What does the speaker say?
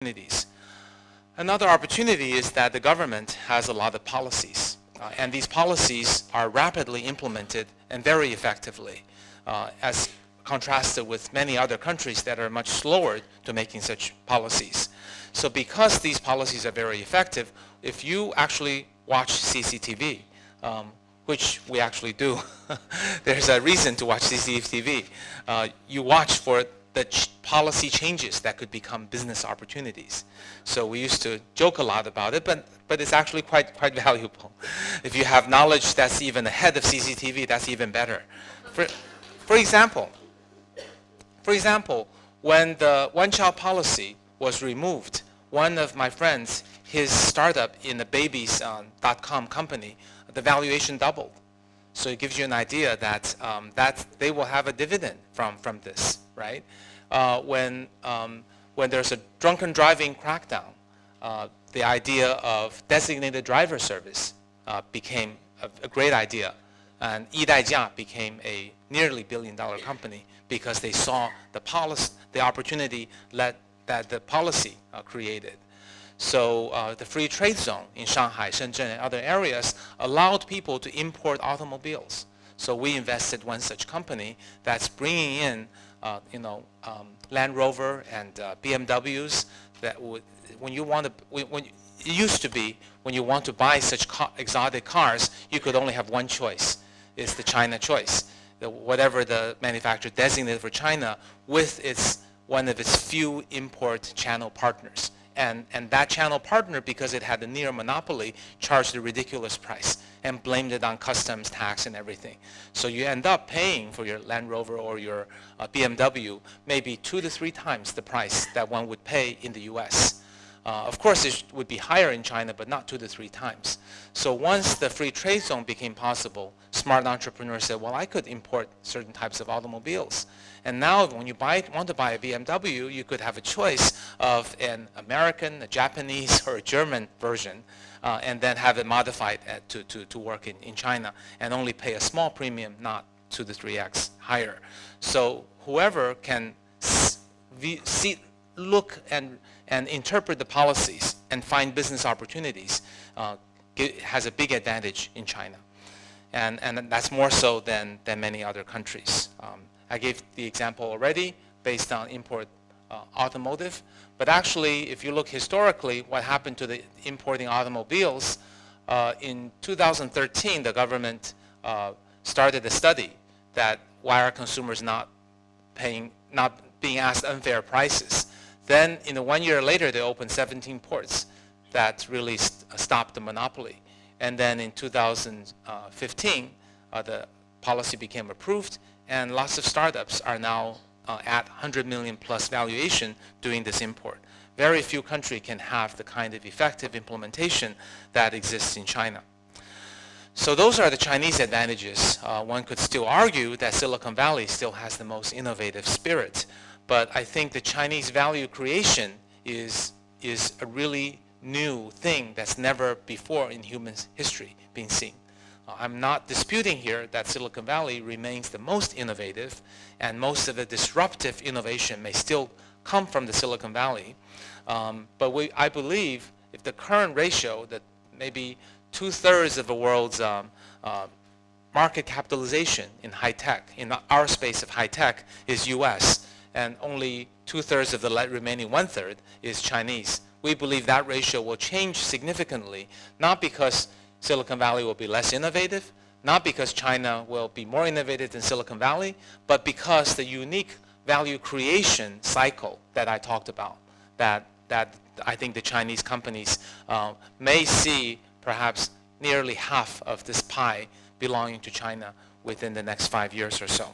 opportunities. Another opportunity is that the government has a lot of policies, and these policies are rapidly implemented and very effectively, as contrasted with many other countries that are much slower to making such policies. So because these policies are very effective, if you actually watch CCTV, which we actually do, there's a reason to watch CCTV. You watch for the policy changes that could become business opportunities. So we used to joke a lot about it, but it's actually quite valuable. If you have knowledge that's even ahead of CCTV, that's even better. For example, when the one-child policy was removed, one of my friends, his startup in the babies.com company, the valuation doubled. So it gives you an idea that they will have a dividend from this, right? When there's a drunken driving crackdown, the idea of designated driver service became a great idea, and Yidaijia became a nearly billion-dollar company because they saw the opportunity that the policy created. So the free trade zone in Shanghai, Shenzhen, and other areas allowed people to import automobiles. So we invested one such company that's bringing in, Land Rover and BMWs. That would, it used to be when you want to buy such exotic cars, you could only have one choice. It's the China choice. Whatever the manufacturer designated for China, with one of its few import channel partners. And that channel partner, because it had a near monopoly, charged a ridiculous price and blamed it on customs tax and everything. So you end up paying for your Land Rover or your BMW maybe 2 to 3 times the price that one would pay in the US. Of course, it would be higher in China, but not 2 to 3 times. So once the free trade zone became possible, smart entrepreneurs said, well, I could import certain types of automobiles. And now when you want to buy a BMW, you could have a choice of an American, a Japanese, or a German version, and then have it modified to work in China, and only pay a small premium, not 2 to 3x higher. So whoever can look and interpret the policies and find business opportunities has a big advantage in China. And that's more so than many other countries. I gave the example already based on import automotive. But actually, if you look historically, what happened to the importing automobiles, in 2013, the government started a study that why are consumers not being asked unfair prices. Then, 1 year later, they opened 17 ports that really stopped the monopoly. And then in 2015, the policy became approved, and lots of startups are now at 100 million plus valuation doing this import. Very few countries can have the kind of effective implementation that exists in China. So those are the Chinese advantages. One could still argue that Silicon Valley still has the most innovative spirit. But I think the Chinese value creation is a really new thing that's never before in human history been seen. I'm not disputing here that Silicon Valley remains the most innovative, and most of the disruptive innovation may still come from the Silicon Valley. But I believe if the current ratio, that maybe 2/3 of the world's market capitalization in high tech, in our space of high tech, is US, and only 2/3 of the remaining 1/3 is Chinese. We believe that ratio will change significantly, not because Silicon Valley will be less innovative, not because China will be more innovative than Silicon Valley, but because the unique value creation cycle that I talked about, that I think the Chinese companies may see perhaps nearly half of this pie belonging to China within the next 5 years or so.